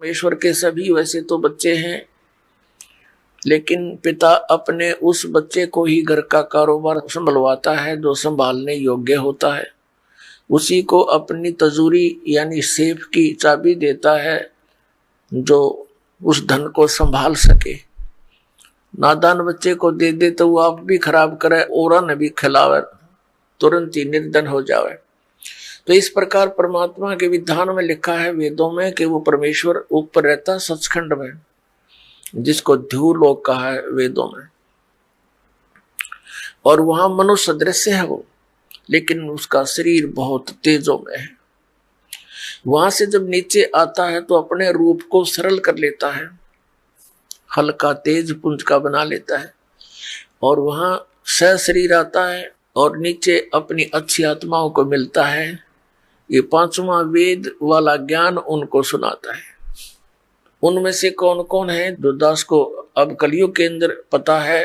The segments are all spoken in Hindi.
ईश्वर के सभी वैसे तो बच्चे हैं, लेकिन पिता अपने उस बच्चे को ही घर का कारोबार संभलवाता है जो संभालने योग्य होता है, उसी को अपनी तजूरी यानी सेफ की चाबी देता है जो उस धन को संभाल सके। नादान बच्चे को दे दे तो वो आप भी खराब करे और न भी खिलावे, तुरंत ही निर्धन हो जावे। तो इस प्रकार परमात्मा के विधान में लिखा है वेदों में कि वो परमेश्वर ऊपर रहता सचखंड में, जिसको ध्रुवलोक कहा है वेदों में, और वहां मनुष्य सदृश है वो, लेकिन उसका शरीर बहुत तेजों में है। वहां से जब नीचे आता है तो अपने रूप को सरल कर लेता है, हल्का तेज पुंज का बना लेता है, और वहां सह शरीर आता है और नीचे अपनी अच्छी आत्माओं को मिलता है। ये पांचवा वेद वाला ज्ञान उनको सुनाता है। उनमें से कौन कौन है जो दास को अब कलयुग के अंदर पता है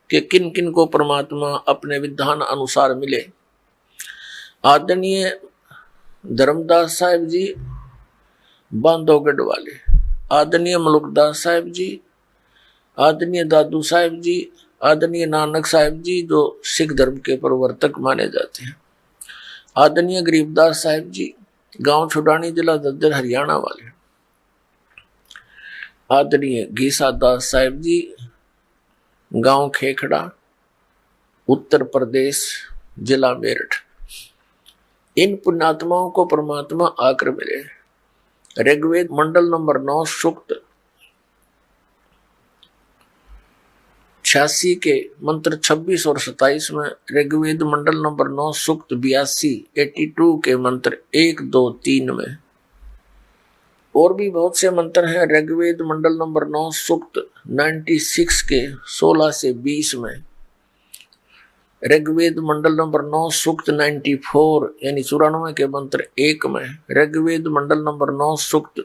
कि किन किन को परमात्मा अपने विधान अनुसार मिले। आदरणीय धर्मदास साहिब जी बांधवगढ़ वाले, आदरणीय मलुकदास साहिब जी, आदरणीय दादू साहिब जी, आदरणीय नानक साहिब जी जो सिख धर्म के प्रवर्तक माने जाते हैं, आदरणीय गरीबदास साहिब जी गांव छुडानी जिला दद्दर हरियाणा वाले, आदरणीय घीसा दास साहिब जी गांव खेखड़ा उत्तर प्रदेश जिला मेरठ। इन पुण्यात्माओं को परमात्मा आकर मिले। ऋग्वेद मंडल नंबर 9 सूक्त 86 के मंत्र 26 और 27 में, ऋग्वेद मंडल नंबर 9 सूक्त 82 के मंत्र 1, 2, 3 में, और भी बहुत से मंत्र हैं। ऋग्वेद मंडल नंबर 9 सूक्त 96 के 16 से 20 में, ऋग्वेद मंडल नंबर 9 सूक्त 94 यानी 94 के मंत्र 1 में, ऋग्वेद मंडल नंबर 9 सूक्त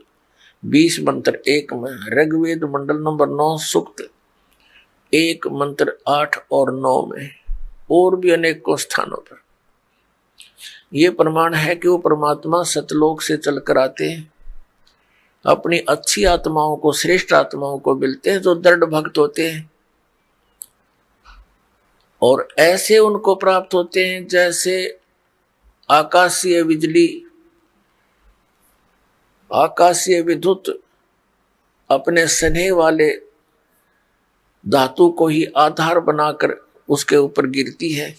20 मंत्र 1 में, ऋग्वेद मंडल नंबर 9 सूक्त 1 मंत्र 8 और 9 में, और भी अनेकों स्थानों पर। यह प्रमाण है कि वो परमात्मा सतलोक से चलकर आते हैं, अपनी अच्छी आत्माओं को, श्रेष्ठ आत्माओं को मिलते हैं जो दृढ़ भक्त होते हैं, और ऐसे उनको प्राप्त होते हैं जैसे आकाशीय बिजली, आकाशीय विद्युत अपने स्नेह वाले धातु को ही आधार बनाकर उसके ऊपर गिरती है।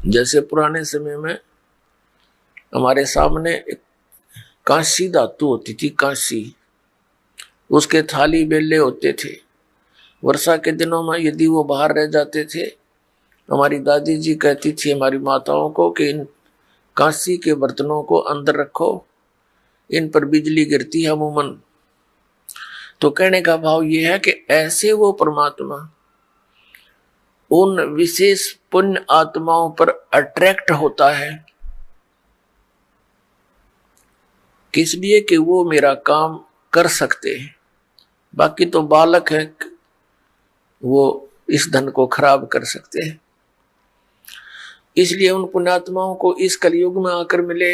जैसे पुराने समय में हमारे सामने एक कांसी धातु होती थी, कांसी, उसके थाली बेले होते थे। वर्षा के दिनों में यदि वो बाहर रह जाते थे, हमारी दादी जी कहती थी हमारी माताओं को कि इन कांसी के बर्तनों को अंदर रखो, इन पर बिजली गिरती है अमूमन। तो कहने का भाव ये है कि ऐसे वो परमात्मा उन विशेष पुण्य आत्माओं पर अट्रैक्ट होता है, किस लिए कि वो मेरा काम कर सकते हैं। बाकी तो बालक है, वो इस धन को खराब कर सकते हैं। इसलिए उन पुण्यात्माओं को इस कलयुग में आकर मिले।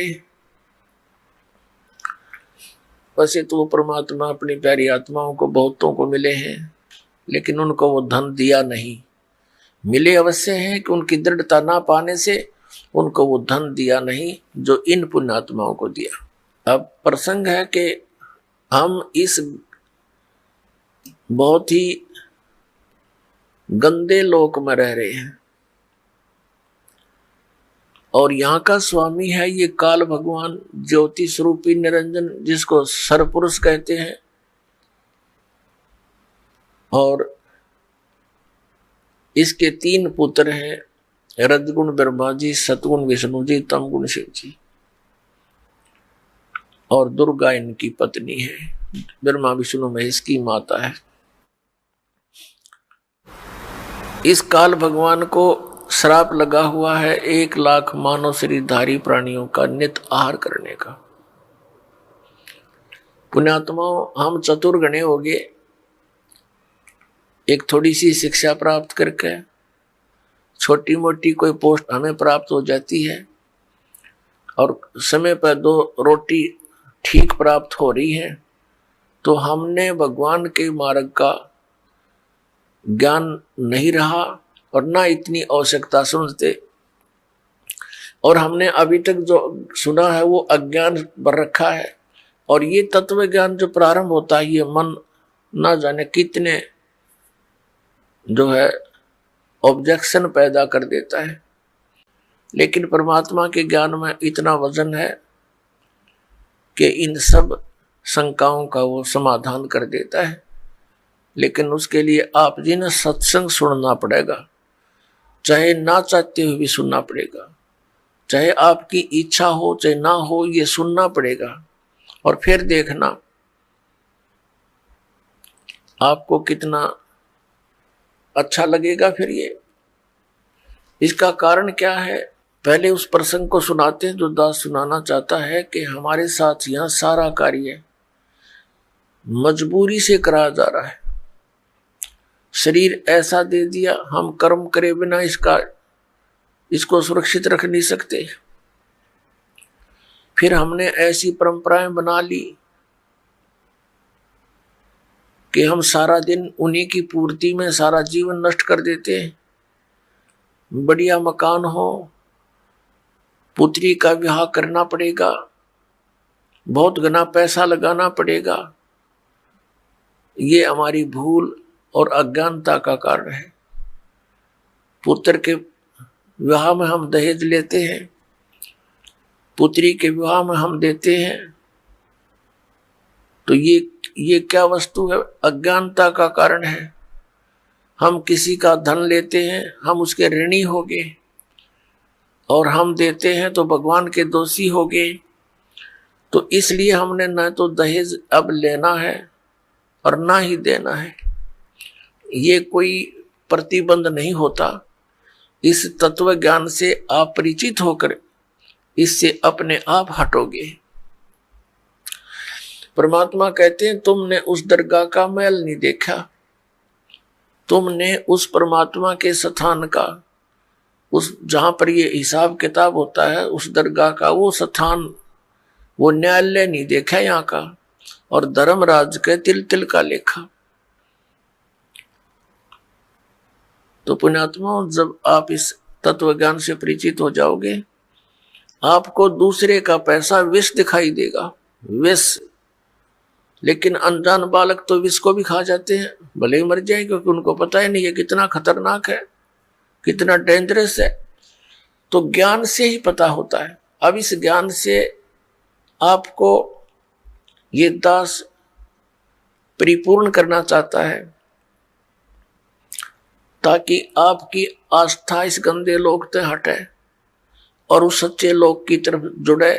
वैसे तो परमात्मा अपनी प्यारी आत्माओं को बहुतों को मिले हैं, लेकिन उनको वो धन दिया नहीं। मिले अवश्य हैं कि उनकी दृढ़ता ना पाने से उनको वो धन दिया नहीं जो इन पुण्यात्माओं को दिया। अब प्रसंग है कि हम इस बहुत ही गंदे लोक में रह रहे हैं, और यहाँ का स्वामी है ये काल भगवान ज्योति स्वरूपी निरंजन, जिसको सरपुरुष कहते हैं। और इसके 3 पुत्र हैं, रजगुण ब्रह्मा जी, सतगुण विष्णु जी, तमगुण शिव जी, और दुर्गा इनकी पत्नी है, ब्रह्मा विष्णु महेश की माता है। इस काल भगवान को श्राप लगा हुआ है 1 लाख मानव शरीरधारी प्राणियों का नित आहार करने का। पुण्यात्माओं, हम चतुर्गणे हो गए, एक थोड़ी सी शिक्षा प्राप्त करके छोटी मोटी कोई पोस्ट हमें प्राप्त हो जाती है, और समय पर 2 रोटी ठीक प्राप्त हो रही है, तो हमने भगवान के मार्ग का ज्ञान नहीं रहा और ना इतनी आवश्यकता समझते, और हमने अभी तक जो सुना है वो अज्ञान भर रखा है। और ये तत्व ज्ञान जो प्रारंभ होता है, ये मन ना जाने कितने जो है ऑब्जेक्शन पैदा कर देता है। लेकिन परमात्मा के ज्ञान में इतना वजन है कि इन सब शंकाओं का वो समाधान कर देता है। लेकिन उसके लिए आप जी ने सत्संग सुनना पड़ेगा, चाहे ना चाहते हुए भी सुनना पड़ेगा, चाहे आपकी इच्छा हो चाहे ना हो, ये सुनना पड़ेगा। और फिर देखना आपको कितना अच्छा लगेगा। फिर ये इसका कारण क्या है, पहले उस प्रसंग को सुनाते हैं जो दास सुनाना चाहता है कि हमारे साथ यहाँ सारा कार्य मजबूरी से कराया जा रहा है। शरीर ऐसा दे दिया, हम कर्म करे बिना इसको सुरक्षित रख नहीं सकते। फिर हमने ऐसी परंपराएं बना ली कि हम सारा दिन उन्हीं की पूर्ति में सारा जीवन नष्ट कर देते हैं। बढ़िया मकान हो, पुत्री का विवाह करना पड़ेगा, बहुत घना पैसा लगाना पड़ेगा। ये हमारी भूल और अज्ञानता का कारण है। पुत्र के विवाह में हम दहेज लेते हैं, पुत्री के विवाह में हम देते हैं, तो ये क्या वस्तु है? अज्ञानता का कारण है। हम किसी का धन लेते हैं, हम उसके ऋणी हो गए, और हम देते हैं तो भगवान के दोषी हो गए। तो इसलिए हमने न तो दहेज अब लेना है और ना ही देना है। ये कोई प्रतिबंध नहीं होता। इस तत्व ज्ञान से आप परिचित होकर इससे अपने आप हटोगे। परमात्मा कहते हैं तुमने उस दरगाह का महल नहीं देखा, तुमने उस परमात्मा के स्थान का, उस जहां पर ये हिसाब किताब होता है, उस दरगाह का वो स्थान, वो न्यायालय नहीं देखा यहाँ का, और धर्मराज के तिल तिल का लेखा। तो पुण्यात्मा, जब आप इस तत्व ज्ञान से परिचित हो जाओगे, आपको दूसरे का पैसा विष दिखाई देगा, विष। लेकिन अनजान बालक तो विष को भी खा जाते हैं, भले ही मर जाए, क्योंकि उनको पता ही नहीं है कितना खतरनाक है, कितना डेंजरस है। तो ज्ञान से ही पता होता है। अब इस ज्ञान से आपको ये दास परिपूर्ण करना चाहता है, ताकि आपकी आस्था इस गंदे लोक से हटे और उस सच्चे लोक की तरफ जुड़े,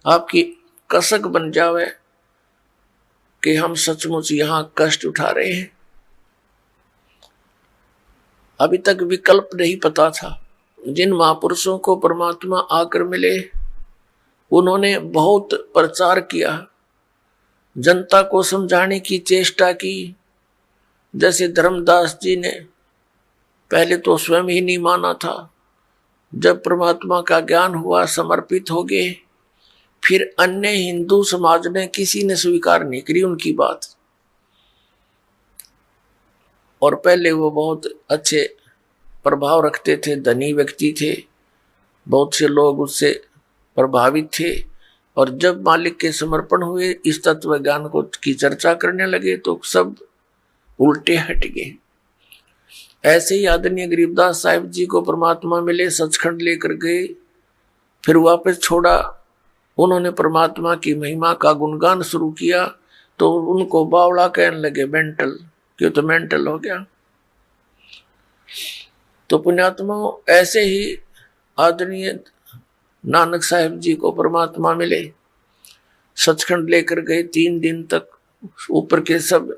आपकी कसक बन जावे कि हम सचमुच यहां कष्ट उठा रहे हैं। अभी तक विकल्प नहीं पता था। जिन महापुरुषों को परमात्मा आकर मिले, उन्होंने बहुत प्रचार किया, जनता को समझाने की चेष्टा की। जैसे धर्मदास जी ने पहले तो स्वयं ही नहीं माना था, जब परमात्मा का ज्ञान हुआ समर्पित हो गए, फिर अन्य हिंदू समाज ने किसी ने स्वीकार नहीं करी उनकी बात। और पहले वो बहुत अच्छे प्रभाव रखते थे, धनी व्यक्ति थे, बहुत से लोग उससे प्रभावित थे। और जब मालिक के समर्पण हुए, इस तत्व ज्ञान को की चर्चा करने लगे, तो सब उल्टे हट गए। ऐसे ही आदरणीय गरीबदास साहिब जी को परमात्मा मिले, सचखंड लेकर गए, फिर वापस छोड़ा। उन्होंने परमात्मा की महिमा का गुणगान शुरू किया, तो उनको बावड़ा कहने लगे, मेंटल, क्यों तो मेंटल हो गया। तो पुण्यात्मा, ऐसे ही आदरणीय नानक साहिब जी को परमात्मा मिले, सचखंड लेकर गए, 3 दिन तक ऊपर के सब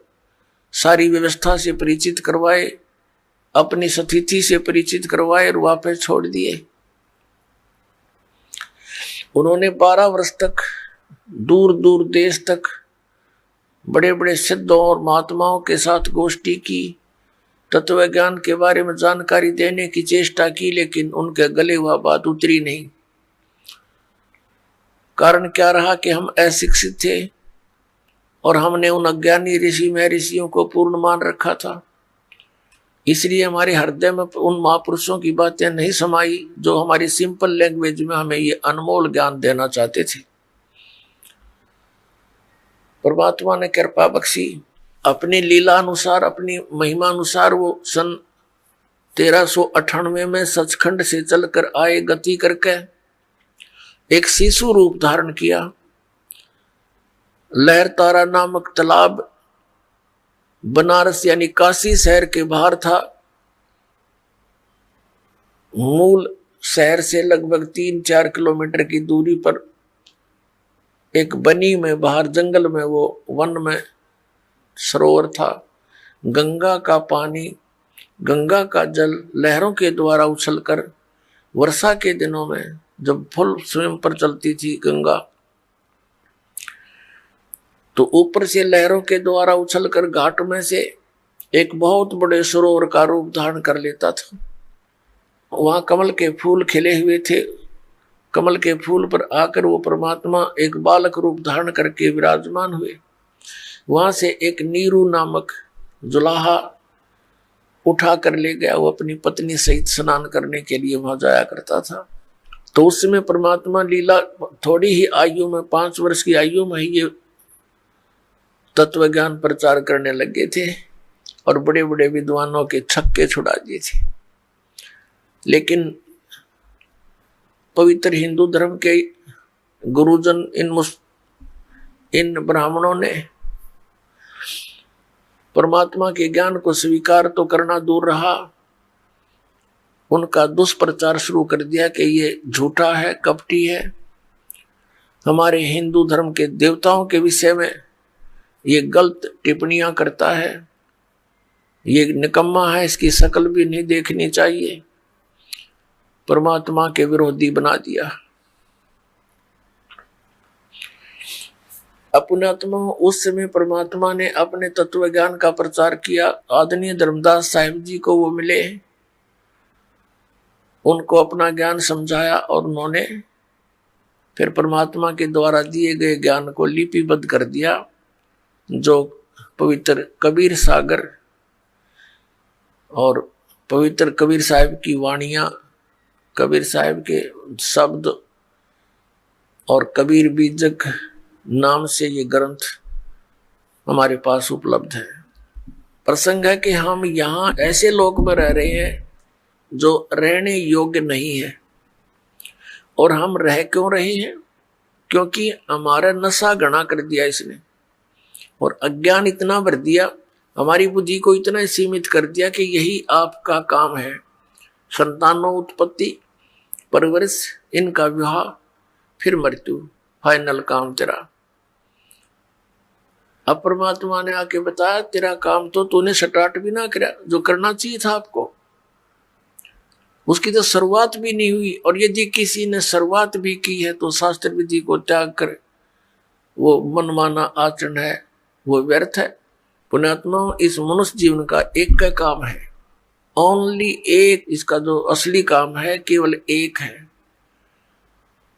सारी व्यवस्था से परिचित करवाए, अपनी स्थिति से परिचित करवाए और वापस छोड़ दिए। उन्होंने 12 वर्ष तक दूर दूर देश तक बड़े बड़े सिद्धों और महात्माओं के साथ गोष्ठी की, तत्व ज्ञान के बारे में जानकारी देने की चेष्टा की, लेकिन उनके गले वह बात उतरी नहीं। कारण क्या रहा कि हम अशिक्षित थे और हमने उन अज्ञानी ऋषि महर्षियों को पूर्ण मान रखा था। इसलिए हमारे हृदय में उन महापुरुषों की बातें नहीं समाई जो हमारी सिंपल लैंग्वेज में हमें ये अनमोल ज्ञान देना चाहते थे। परमात्मा ने कृपा बख्शी, अपनी लीला अनुसार, अपनी महिमा अनुसार वो सन 1398 में सचखंड से चलकर आए, गति करके एक शिशु रूप धारण किया। लहर तारा नामक तालाब बनारस यानी काशी शहर के बाहर था। मूल शहर से लगभग 3-4 किलोमीटर की दूरी पर एक बनी में बाहर जंगल में वो वन में सरोवर था। गंगा का पानी, गंगा का जल लहरों के द्वारा उछलकर वर्षा के दिनों में जब फुल स्वयं पर चलती थी गंगा, तो ऊपर से लहरों के द्वारा उछलकर घाट में से एक बहुत बड़े सरोवर का रूप धारण कर लेता था। वहां कमल के फूल खिले हुए थे। कमल के फूल पर आकर वो परमात्मा एक बालक रूप धारण करके विराजमान हुए। वहां से एक नीरू नामक जुलाहा उठा कर ले गया। वो अपनी पत्नी सहित स्नान करने के लिए वहां जाया करता था। तो उस समय परमात्मा लीला थोड़ी ही आयु में, 5 वर्ष की आयु में ही ये तत्व ज्ञान प्रचार करने लगे थे और बड़े बड़े विद्वानों के छक्के छुड़ा दिए थे। लेकिन पवित्र हिंदू धर्म के गुरुजन, इन ब्राह्मणों ने परमात्मा के ज्ञान को स्वीकार तो करना दूर रहा, उनका दुष्प्रचार शुरू कर दिया कि ये झूठा है, कपटी है, हमारे हिंदू धर्म के देवताओं के विषय में ये गलत टिप्पणियां करता है, ये निकम्मा है, इसकी शक्ल भी नहीं देखनी चाहिए। परमात्मा के विरोधी बना दिया। अपनात्मा उस समय परमात्मा ने अपने तत्व ज्ञान का प्रचार किया। आदरणीय धर्मदास साहिब जी को वो मिले, उनको अपना ज्ञान समझाया और उन्होंने फिर परमात्मा के द्वारा दिए गए ज्ञान को लिपिबद्ध कर दिया, जो पवित्र कबीर सागर और पवित्र कबीर साहिब की वाणियां, कबीर साहिब के शब्द और कबीर बीजक नाम से ये ग्रंथ हमारे पास उपलब्ध है। प्रसंग है कि हम यहाँ ऐसे लोक में रह रहे हैं जो रहने योग्य नहीं है। और हम रह क्यों रहे हैं? क्योंकि हमारा नशा घना कर दिया इसने, और अज्ञान इतना भर दिया, हमारी बुद्धि को इतना सीमित कर दिया कि यही आपका काम है, संतानों उत्पत्ति, परवरिश, इनका विवाह, फिर मृत्यु, फाइनल काम तेरा। अब परमात्मा ने आके बताया तेरा काम तो तूने स्टार्ट भी ना करा, जो करना चाहिए था आपको, उसकी तो शुरुआत भी नहीं हुई। और यदि किसी ने शुरुआत भी की है तो शास्त्र विधि को त्याग कर वो मनमाना आचरण है, वो व्यर्थ है। पुण्यात्मा, इस मनुष्य जीवन का एक का काम है, ओनली एक, इसका जो असली काम है केवल एक है,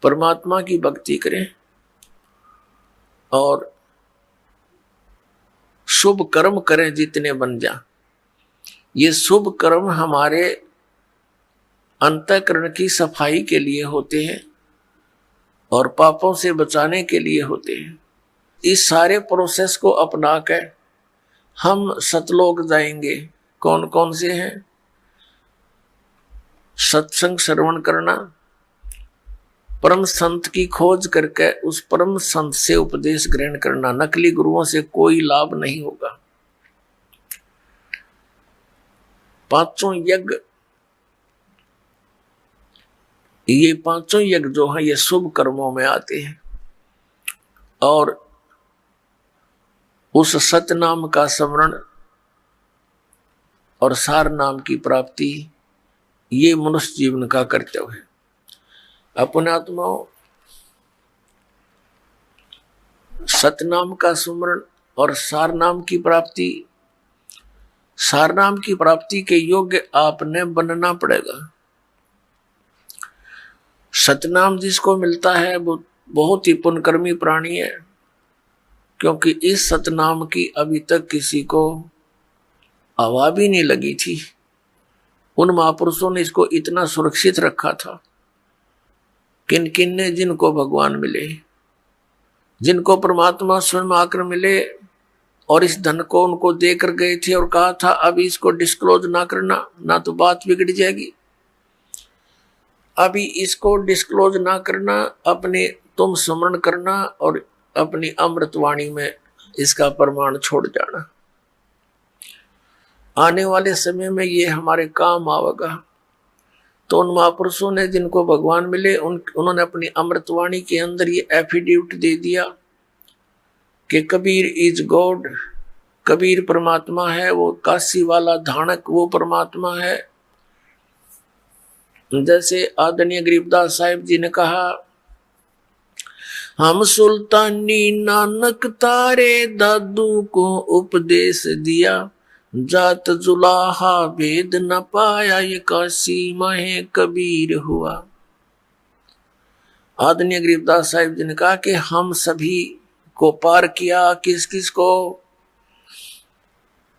परमात्मा की भक्ति करें और शुभ कर्म करें जितने बन जा। ये शुभ कर्म हमारे अंतःकरण की सफाई के लिए होते हैं और पापों से बचाने के लिए होते हैं। इस सारे प्रोसेस को अपना कर हम सतलोक जाएंगे। कौन कौन से हैं? सत्संग श्रवण करना, परम संत की खोज करके उस परम संत से उपदेश ग्रहण करना। नकली गुरुओं से कोई लाभ नहीं होगा। 5 यज्ञ, ये 5 यज्ञ जो है ये शुभ कर्मों में आते हैं और उस सत नाम का स्मरण और सार नाम की प्राप्ति, ये मनुष्य जीवन का कर्तव्य है। अपने आत्माओं, सतनाम का सुमरण और सार नाम की प्राप्ति, सार नाम की प्राप्ति के योग्य आपने बनना पड़ेगा। सतनाम जिसको मिलता है वो बहुत ही पुण्यकर्मी प्राणी है, क्योंकि इस सतनाम की अभी तक किसी को हवा भी नहीं लगी थी। उन महापुरुषों ने इसको इतना सुरक्षित रखा था। किन किन ने, जिनको भगवान मिले, जिनको परमात्मा स्वयं आकर मिले और इस धन को उनको देकर गए थे और कहा था अभी इसको डिस्क्लोज ना करना, ना तो बात बिगड़ जाएगी, अभी इसको डिस्क्लोज ना करना, अपने तुम स्मरण करना और अपनी अमृतवाणी में इसका प्रमाण छोड़ जाना। आने वाले समय में ये हमारे काम आवेगा। तो उन महापुरुषों ने, जिनको भगवान मिले, उन्होंने अपनी अमृतवाणी के अंदर ये एफिडेविट दे दिया कि कबीर इज गॉड, कबीर परमात्मा है, वो काशी वाला धानक वो परमात्मा है। जैसे आदरणीय गरीबदास साहिब जी ने कहा, हम सुल्तानी नानक तारे दादू को उपदेश दिया, जात जुलाहा भेद न पाया, ये काशी माहे कबीर हुआ। आदरणीय गरीबदास साहिब जी ने कहा कि हम सभी को पार किया, किस किस को?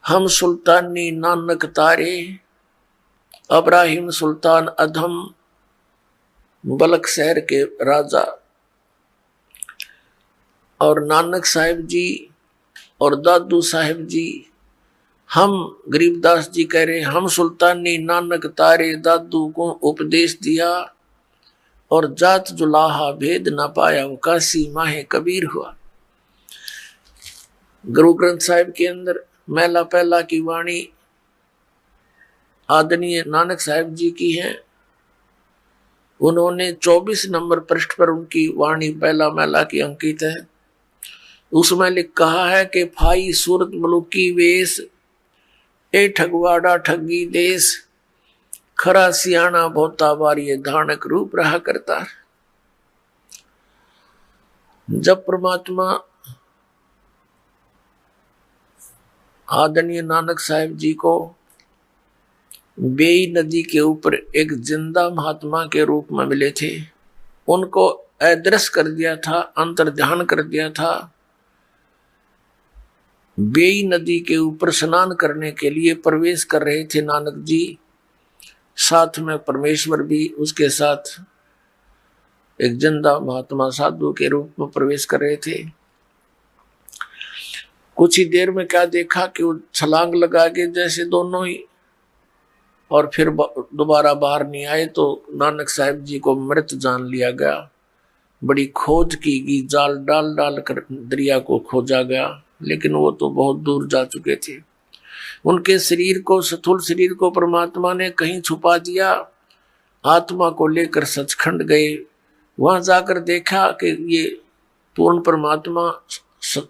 हम सुल्तानी नानक तारे, अब्राहिम सुल्तान अधम बलक शहर के राजा, और नानक साहिब जी और दादू साहिब जी, हम गरीबदास जी कह रहे हम सुल्तानी नानक तारे दादू को उपदेश दिया और जात जुलाहा भेद ना पाया, वो काशी माहे कबीर हुआ। गुरु ग्रंथ साहिब के अंदर महला पहला की वाणी आदरणीय नानक साहिब जी की है। उन्होंने 24 नंबर पृष्ठ पर उनकी वाणी पहला महला की अंकित है। उसमें लिख कहा है कि फाई सूरत मलुकी वेश, ए ठगवाड़ा ठगी देश, खरा सियाणा बहुता बार ये धानक रूप रहा करता। जब परमात्मा आदरणीय नानक साहिब जी को बेई नदी के ऊपर एक जिंदा महात्मा के रूप में मिले थे, उनको अदृश्य कर दिया था, अंतर्ध्यान कर दिया था। बेई नदी के ऊपर स्नान करने के लिए प्रवेश कर रहे थे नानक जी, साथ में परमेश्वर भी उसके साथ एक जिंदा महात्मा साधु के रूप में प्रवेश कर रहे थे। कुछ ही देर में क्या देखा कि वो छलांग लगा के जैसे दोनों ही, और फिर दोबारा बाहर नहीं आए। तो नानक साहिब जी को मृत जान लिया गया। बड़ी खोज की गई, जाल डाल डाल कर दरिया को खोजा गया, लेकिन वो तो बहुत दूर जा चुके थे। उनके शरीर को, स्थूल शरीर को परमात्मा ने कहीं छुपा दिया। आत्मा को लेकर सचखंड गए, वहां जाकर देखा कि ये पूर्ण परमात्मा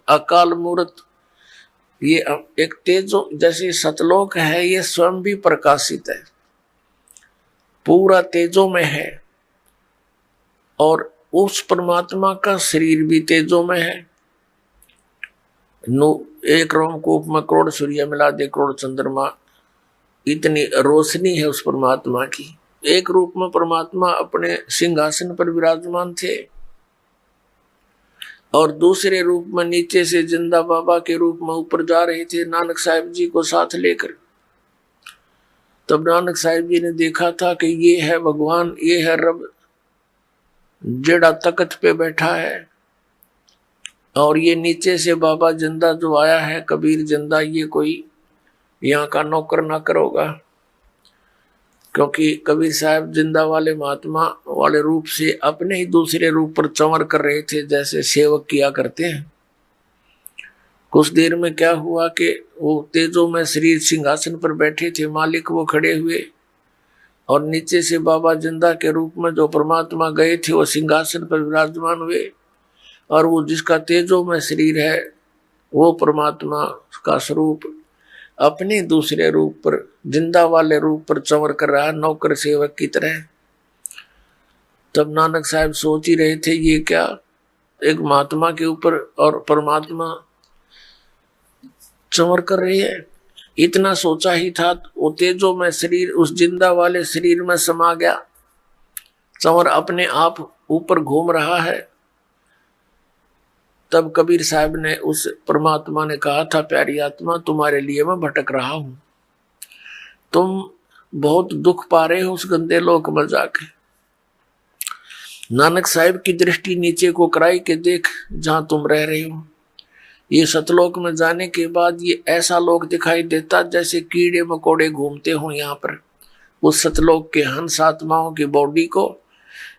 अकाल मूर्त, ये एक तेजो जैसे सतलोक है, ये स्वयं भी प्रकाशित है, पूरा तेजो में है, और उस परमात्मा का शरीर भी तेजो में है। एक रोमकूप में करोड़ सूर्य मिला दे करोड़ चंद्रमा, इतनी रोशनी है उस परमात्मा की। एक रूप में परमात्मा अपने सिंहासन पर विराजमान थे, और दूसरे रूप में नीचे से जिंदा बाबा के रूप में ऊपर जा रहे थे नानक साहिब जी को साथ लेकर। तब नानक साहिब जी ने देखा था कि ये है भगवान, ये है रब, जेड़ा तख्त पे बैठा है, और ये नीचे से बाबा जिंदा जो आया है, कबीर जिंदा, ये कोई यहाँ का नौकर ना करोगा। क्योंकि कबीर साहब जिंदा वाले महात्मा वाले रूप से अपने ही दूसरे रूप पर चंवर कर रहे थे, जैसे सेवक किया करते हैं। कुछ देर में क्या हुआ कि वो तेजो में शरीर सिंहासन पर बैठे थे, मालिक वो खड़े हुए, और नीचे से बाबा जिंदा के रूप में जो परमात्मा गए थे वो सिंहासन पर विराजमान हुए, और वो जिसका तेजो में शरीर है वो परमात्मा का स्वरूप अपने दूसरे रूप पर, जिंदा वाले रूप पर चंवर कर रहा है, नौकर सेवक की तरह। तब नानक साहब सोच ही रहे थे ये क्या, एक महात्मा के ऊपर और परमात्मा चंवर कर रही है। इतना सोचा ही था, वो तेजो में शरीर उस जिंदा वाले शरीर में समा गया, चंवर अपने आप ऊपर घूम रहा है, तब कबीर साहब ने उस परमात्मा ने कहा था, प्यारी आत्मा तुम्हारे लिए मैं भटक रहा हूं, तुम बहुत दुख पा रहे हो उस गंदे लोक में जाके। नानक साहब की दृष्टि नीचे को कराई के देख जहां तुम रह रहे हो, ये सतलोक में जाने के बाद ये ऐसा लोक दिखाई देता जैसे कीड़े मकोड़े घूमते हो यहाँ पर। उस सतलोक के हंस आत्माओं की बॉडी को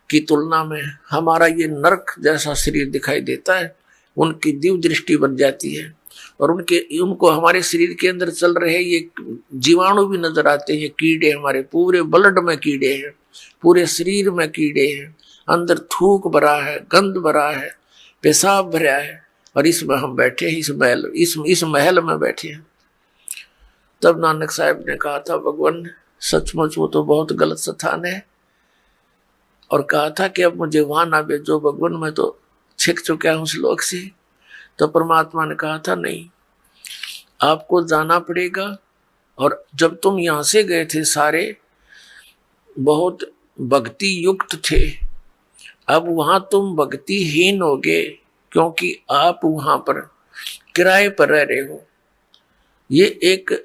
की तुलना में हमारा ये नरक जैसा शरीर दिखाई देता है। उनकी दिव्य दृष्टि बन जाती है और उनको हमारे शरीर के अंदर चल रहे ये जीवाणु भी नजर आते हैं। ये कीड़े हमारे पूरे ब्लड में कीड़े हैं, पूरे शरीर में कीड़े हैं, अंदर थूक भरा है, गंध भरा है, पेशाब भरा है, और इसमें हम बैठे हैं, इस महल में बैठे हैं। तब नानक साहब ने कहा था, भगवान सचमुच वो तो बहुत गलत स्थान है, और कहा था कि अब मुझे वहां ना भेजो भगवान, मैं तो छिक चुका हूं उस लोक से। तो परमात्मा ने कहा था, नहीं आपको जाना पड़ेगा। और जब तुम यहां से गए थे सारे बहुत भक्ति युक्त थे, अब वहां तुम भक्तिहीन हो गए, क्योंकि आप वहां पर किराए पर रह रहे हो। ये एक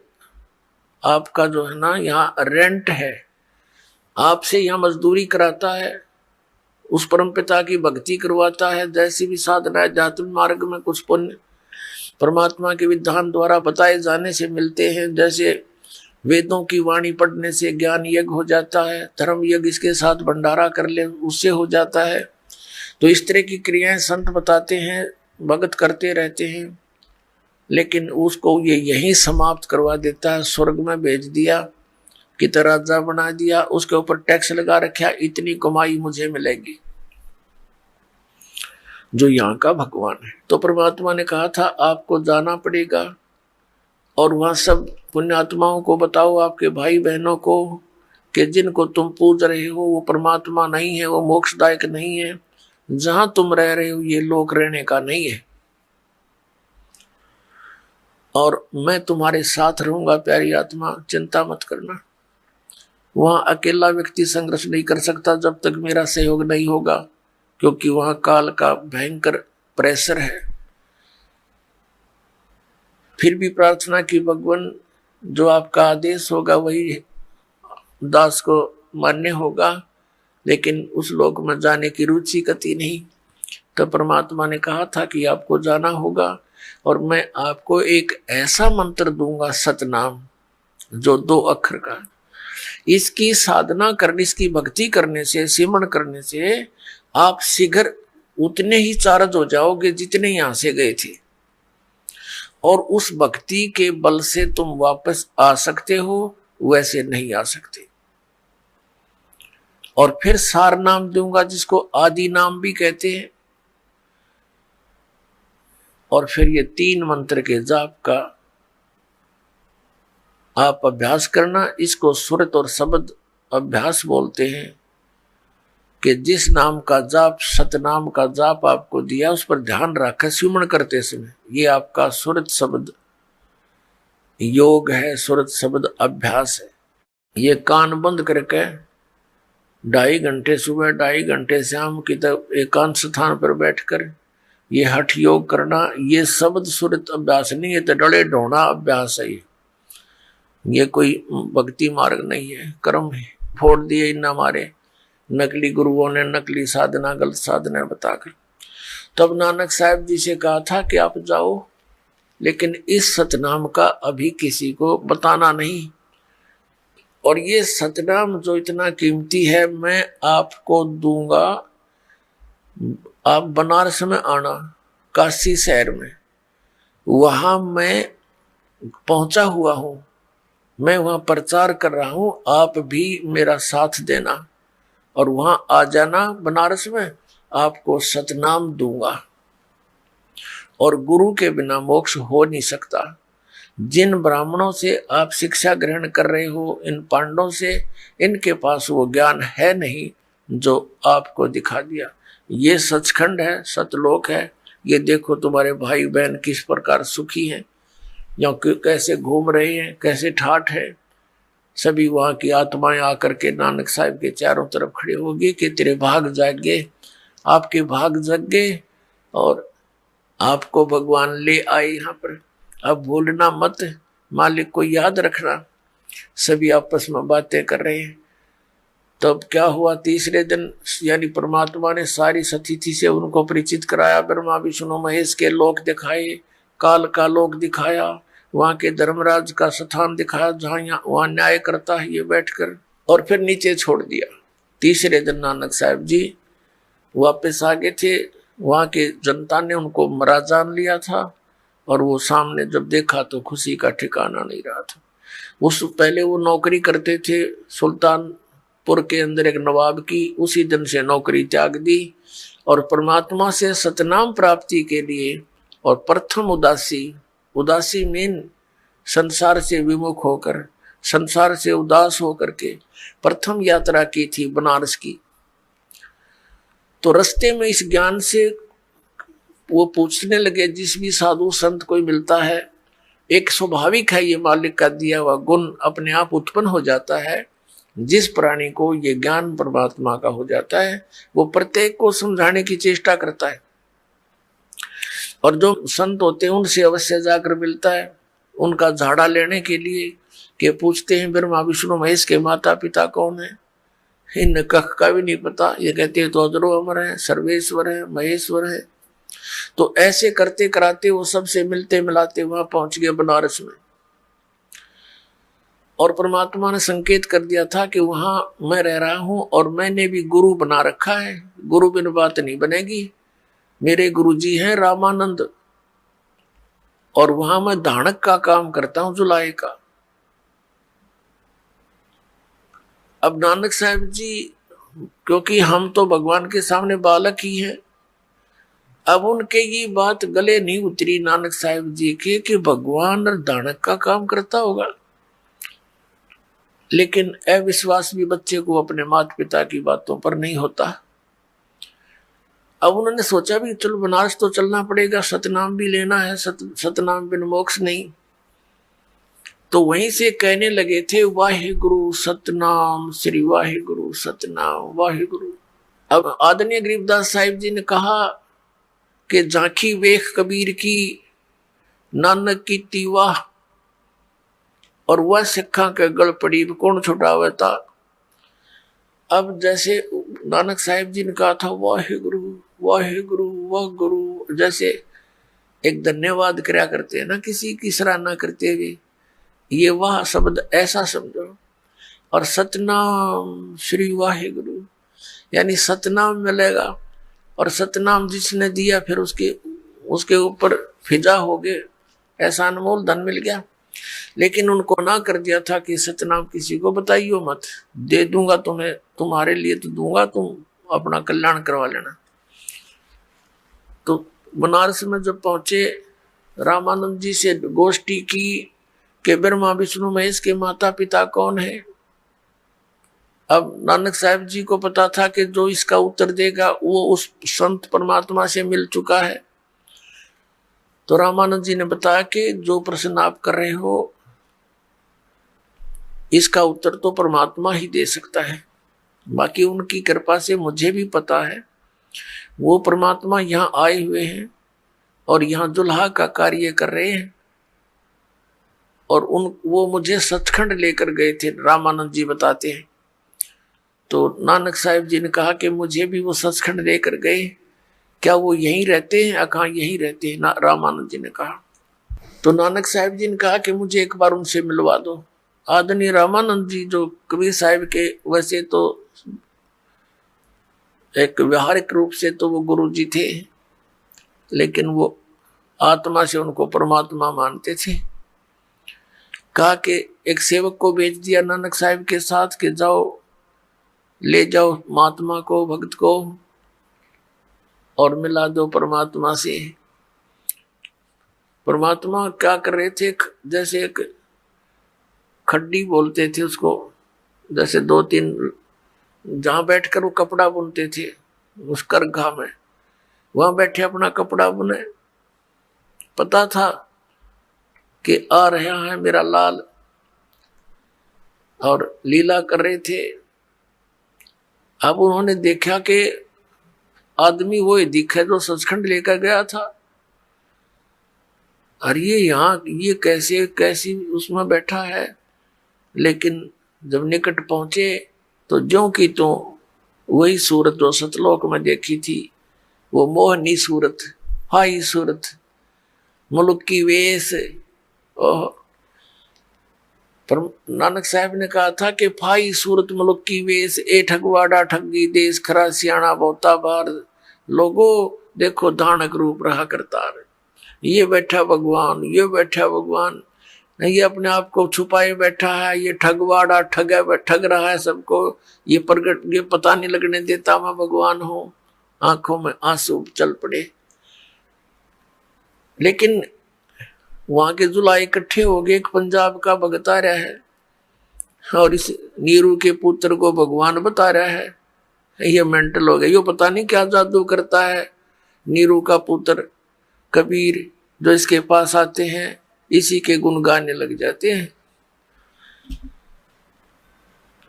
आपका जो है ना यहाँ रेंट है, आपसे यहाँ मजदूरी कराता है, उस परमपिता की भक्ति करवाता है। जैसी भी साधना है, जातुल मार्ग में कुछ पुण्य परमात्मा के विधान द्वारा बताए जाने से मिलते हैं। जैसे वेदों की वाणी पढ़ने से ज्ञान यज्ञ हो जाता है, धर्म यज्ञ इसके साथ भंडारा कर ले उससे हो जाता है। तो इस तरह की क्रियाएं संत बताते हैं, भगत करते रहते हैं, लेकिन उसको ये यहीं समाप्त करवा देता है। स्वर्ग में भेज दिया, कितना राजा बना दिया, उसके ऊपर टैक्स लगा रखा, इतनी कमाई मुझे मिलेगी, जो यहाँ का भगवान है। तो परमात्मा ने कहा था आपको जाना पड़ेगा और वहां सब पुण्यात्माओं को बताओ, आपके भाई बहनों को, कि जिनको तुम पूज रहे हो वो परमात्मा नहीं है, वो मोक्षदायक नहीं है, जहां तुम रह रहे हो ये लोक रहने का नहीं है, और मैं तुम्हारे साथ रहूंगा प्यारी आत्मा, चिंता मत करना। वहां अकेला व्यक्ति संघर्ष नहीं कर सकता जब तक मेरा सहयोग नहीं होगा, क्योंकि वहां काल का भयंकर प्रेशर है। फिर भी प्रार्थना की, भगवान जो आपका आदेश होगा वही दास को मान्य होगा, लेकिन उस लोक में जाने की रुचि कति नहीं। तो परमात्मा ने कहा था कि आपको जाना होगा, और मैं आपको एक ऐसा मंत्र दूंगा, सतनाम, जो 2 अक्षर का। इसकी साधना करने, इसकी भक्ति करने से, सिमरण करने से आप शीघ्र उतने ही चार्ज हो जाओगे जितने यहां से गए थे, और उस भक्ति के बल से तुम वापस आ सकते हो, वैसे नहीं आ सकते। और फिर सार नाम दूंगा, जिसको आदि नाम भी कहते हैं। और फिर ये 3 मंत्र के जाप का आप अभ्यास करना। इसको सुरत और शब्द अभ्यास बोलते हैं, कि जिस नाम का जाप, सतनाम का जाप आपको दिया, उस पर ध्यान रखें सिमरण करते समय। ये आपका सुरत शब्द योग है, सुरत शब्द अभ्यास है। ये कान बंद करके 2.5 घंटे सुबह, 2.5 घंटे शाम की तब एकांत स्थान पर बैठकर ये हठ योग करना। ये शब्द सुरत अभ्यास नहीं है, तो डले ढोना अभ्यास है। ये कोई भक्ति मार्ग नहीं है, कर्म है। फोड़ दिए इन हमारे नकली गुरुओं ने, नकली साधना, गलत साधना बताकर। तब नानक साहब जी से कहा था कि आप जाओ, लेकिन इस सतनाम का अभी किसी को बताना नहीं। और ये सतनाम जो इतना कीमती है, मैं आपको दूंगा। आप बनारस में आना, काशी शहर में, वहां मैं पहुंचा हुआ हूं, मैं वहां प्रचार कर रहा हूं, आप भी मेरा साथ देना और वहां आ जाना बनारस में। आपको सतनाम दूंगा, और गुरु के बिना मोक्ष हो नहीं सकता। जिन ब्राह्मणों से आप शिक्षा ग्रहण कर रहे हो, इन पांडवों से, इनके पास वो ज्ञान है नहीं जो आपको दिखा दिया। ये सचखंड है, सतलोक है। ये देखो तुम्हारे भाई बहन किस प्रकार सुखी हैं, या कैसे घूम रहे हैं, कैसे ठाठ है। सभी वहां की आत्माएं आकर के नानक साहब के चारों तरफ खड़े होगी कि तेरे भाग जागे, आपके भाग जग गए, और आपको भगवान ले आए यहाँ पर, अब भूलना मत, मालिक को याद रखना। सभी आपस में बातें कर रहे हैं। तब क्या हुआ, तीसरे दिन यानी परमात्मा ने सारी सतिथि से उनको परिचित कराया। ब्रह्मा विष्णु महेश के लोक दिखाए, काल का लोक दिखाया, वहां के धर्मराज का स्थान दिखाया जहां वहां न्याय करता है ये बैठकर, और फिर नीचे छोड़ दिया। तीसरे दिन नानक साहब जी वापस आ गए थे। वहां के जनता ने उनको मरा जान लिया था, और वो सामने जब देखा तो खुशी का ठिकाना नहीं रहा था। उस पहले वो नौकरी करते थे सुल्तानपुर के अंदर एक नवाब की, उसी दिन से नौकरी त्याग दी और परमात्मा से सतनाम प्राप्ति के लिए, और प्रथम उदासी मीन संसार से विमुख होकर, संसार से उदास होकर के प्रथम यात्रा की थी बनारस की। तो रास्ते में इस ज्ञान से वो पूछने लगे, जिस भी साधु संत कोई मिलता है, एक स्वाभाविक है ये मालिक का दिया हुआ गुण अपने आप उत्पन्न हो जाता है। जिस प्राणी को ये ज्ञान परमात्मा का हो जाता है वो प्रत्येक को समझाने की चेष्टा करता है, और जो संत होते हैं उनसे अवश्य जाकर मिलता है, उनका झाड़ा लेने के लिए के पूछते हैं ब्रह्मा विष्णु महेश के माता पिता कौन है, इन कख का भी नहीं पता। ये कहते हैं तो अजरो अमर है, सर्वेश्वर है, महेश्वर है। तो ऐसे करते कराते वो सबसे मिलते मिलाते वहां पहुंच गए बनारस में, और परमात्मा ने संकेत कर दिया था कि वहां मैं रह रहा हूं और मैंने भी गुरु बना रखा है, गुरु बिन बात नहीं बनेगी। मेरे गुरुजी हैं रामानंद, और वहां मैं धानक का काम करता हूं, जुलाई का। अब नानक साहब जी, क्योंकि हम तो भगवान के सामने बालक ही हैं, अब उनके ये बात गले नहीं उतरी नानक साहब जी के कि भगवान धानक का काम करता होगा। लेकिन अविश्वास भी बच्चे को अपने माता पिता की बातों पर नहीं होता। अब उन्होंने सोचा भी चलो बनारस तो चलना पड़ेगा, सतनाम भी लेना है, सतनाम बिन मोक्ष नहीं। तो वहीं से कहने लगे थे वाहे गुरु सतनाम, श्री वाहे गुरु सतनाम वाहे गुरु। अब आदरणीय गरीबदास साहिब जी ने कहा कि झांकी वेख कबीर की, नानक की तीवा, और वह सिखा के गल पड़ी कौन छुड़ावे था। अब जैसे नानक साहिब जी ने कहा था वाहे गुरु वाहे गुरु वाह गुरु, जैसे एक धन्यवाद कर्या करते हैं ना किसी की सराहना करते हुए, ये वाह शब्द ऐसा समझो। और सतनाम श्री वाहे गुरु यानी सतनाम मिलेगा, और सतनाम जिसने दिया फिर उसके ऊपर फिजा हो गए, ऐसा अनमोल धन मिल गया। लेकिन उनको ना कर दिया था कि सतनाम किसी को बताइयो मत, दे दूंगा तुम्हें, तुम्हारे लिए तो दूंगा, तुम अपना कल्याण करवा लेना। तो बनारस में जब पहुंचे, रामानंद जी से गोष्ठी की कि ब्रह्मा विष्णु महेश के माता पिता कौन है। अब नानक साहब जी को पता था कि जो इसका उत्तर देगा वो उस संत परमात्मा से मिल चुका है। तो रामानंद जी ने बताया कि जो प्रश्न आप कर रहे हो इसका उत्तर तो परमात्मा ही दे सकता है, बाकी उनकी कृपा से मुझे भी पता है वो परमात्मा यहाँ आए हुए हैं और यहाँ दुल्हा का कार्य कर रहे हैं, और वो मुझे सचखंड लेकर गए थे, रामानंद जी बताते हैं। तो नानक साहिब जी ने कहा कि मुझे भी वो सचखंड लेकर गए, क्या वो यहीं रहते हैं? कहा यहीं रहते हैं, रामानंद जी ने कहा। तो नानक साहिब जी ने कहा कि मुझे एक बार उनसे मिलवा दो। आदरणीय रामानंद जी जो कबीर साहिब के वैसे तो एक व्यवहारिक रूप से तो वो गुरु जी थे, लेकिन वो आत्मा से उनको परमात्मा मानते थे। कहा कि एक सेवक को भेज दिया नानक साहिब के साथ कि जाओ ले जाओ महात्मा को, भक्त को, और मिला दो परमात्मा से। परमात्मा क्या कर रहे थे, जैसे एक खड्डी बोलते थे उसको, जैसे 2-3 जहां बैठकर वो कपड़ा बुनते थे उस करघा में, वहां बैठे अपना कपड़ा बुने। पता था कि आ रहा है मेरा लाल, और लीला कर रहे थे। अब उन्होंने देखा कि आदमी वो ही दिखे जो सचखंड लेकर गया था, और ये यहाँ ये कैसे कैसी उसमें बैठा है। लेकिन जब निकट पहुंचे तो ज्यों की तो वही सूरत जो सतलोक में देखी थी, वो मोहनी सूरत, हाई सूरत, मुल्क की वेश। पर नानक साहब ने कहा था कि फाई सूरत मुल्क की वेश, ए ठगवाड़ा ठगी देश, खरा सियाणा बहुता बार। लोगो देखो धानक रूप रहा करतार, ये बैठा भगवान, ये बैठा भगवान, ये अपने आप को छुपाए बैठा है, ये ठगवाड़ा ठग रहा है सबको, ये प्रगट, ये पता नहीं लगने देता मैं भगवान हूं। आंखों में आंसू चल पड़े। लेकिन वहां के जुलाई इकट्ठे हो गए, एक पंजाब का भगत आ रहा है और इस नीरू के पुत्र को भगवान बता रहा है। ये मेंटल हो गया, ये पता नहीं क्या जादू करता है। नीरू का पुत्र कबीर जो इसके पास आते हैं, इसी के गुण गाने लग जाते हैं।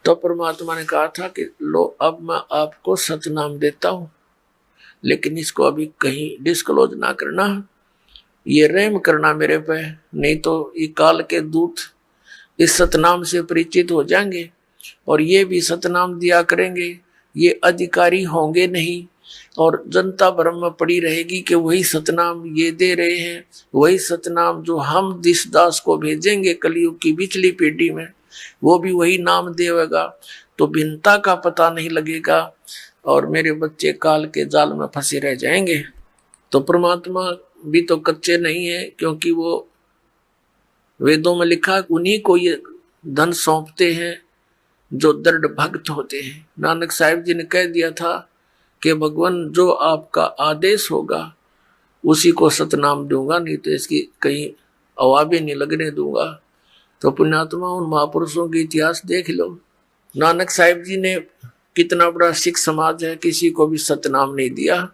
तो परमात्मा ने कहा था कि लो अब मैं आपको सतनाम देता हूं, लेकिन इसको अभी कहीं डिस्क्लोज ना करना, ये रहम करना मेरे पे, नहीं तो ये काल के दूत इस सतनाम से परिचित हो जाएंगे और ये भी सतनाम दिया करेंगे। ये अधिकारी होंगे नहीं और जनता भ्रम में पड़ी रहेगी कि वही सतनाम ये दे रहे हैं, वही सतनाम जो हम दिस दास को भेजेंगे कलयुग की पिछली पीढ़ी में, वो भी वही नाम देगा। तो भिन्नता का पता नहीं लगेगा और मेरे बच्चे काल के जाल में फंसे रह जाएंगे। तो परमात्मा भी तो कच्चे नहीं है, क्योंकि वो वेदों में लिखा उन्हीं को ये धन सौंपते हैं जो दृढ़ भक्त होते हैं। नानक साहिब जी ने कह दिया था कि भगवान जो आपका आदेश होगा उसी को सतनाम दूंगा, नहीं तो इसकी कहीं अवाबे नहीं लगने दूंगा। तो पुण्यात्मा उन महापुरुषों के इतिहास देख लो। नानक साहिब जी ने कितना बड़ा सिख समाज है, किसी को भी सतनाम नहीं दिया।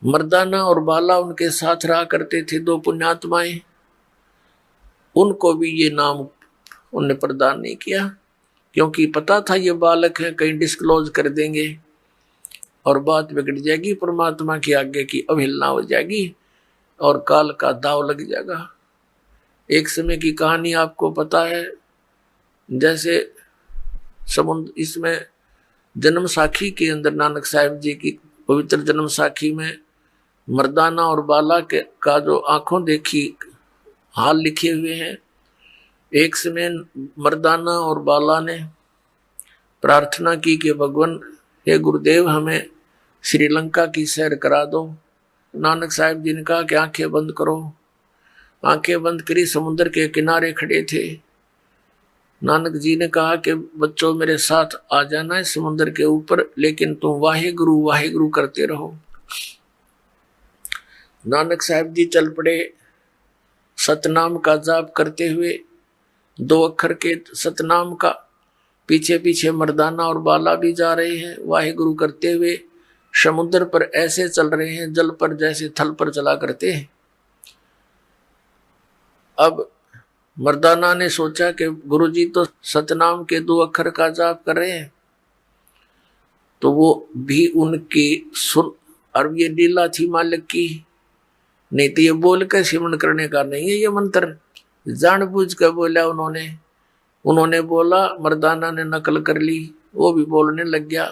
मर्दाना और बाला उनके साथ रहा करते थे, दो पुण्यात्माएं, उनको भी ये नाम उन्हें प्रदान नहीं किया, क्योंकि पता था ये बालक है, कहीं डिस्क्लोज कर देंगे और बात बिगड़ जाएगी, परमात्मा की आज्ञा की अवहेलना हो जाएगी और काल का दाव लग जाएगा। एक समय की कहानी आपको पता है, जैसे समुद्र, इसमें जन्म साखी के अंदर नानक साहिब जी की पवित्र जन्म साखी में मर्दाना और बाला के का जो आंखों देखी हाल लिखे हुए हैं। एक समय मर्दाना और बाला ने प्रार्थना की कि भगवान हे गुरुदेव हमें श्रीलंका की सैर करा दो। नानक साहिब जी ने कहा कि आंखें बंद करो। आंखें बंद करी, समुद्र के किनारे खड़े थे। नानक जी ने कहा कि बच्चों मेरे साथ आ जाना है समुद्र के ऊपर, लेकिन तुम वाहे गुरु करते रहो। नानक साहिब जी चल पड़े सतनाम का जाप करते हुए, 2 अक्षर के सतनाम का। पीछे पीछे मर्दाना और बाला भी जा रहे हैं वाहे गुरु करते हुए। समुद्र पर ऐसे चल रहे हैं जल पर जैसे थल पर चला करते हैं। अब मर्दाना ने सोचा कि गुरुजी तो सतनाम के 2 अक्षर का जाप कर रहे हैं, तो वो भी उनकी सुन, और ये लीला थी मालिक की, नहीं तो ये बोल कर सिमरण करने का नहीं है। ये मंत्र जानबूझ कर बोला उन्होंने बोला, मर्दाना ने नकल कर ली, वो भी बोलने लग गया,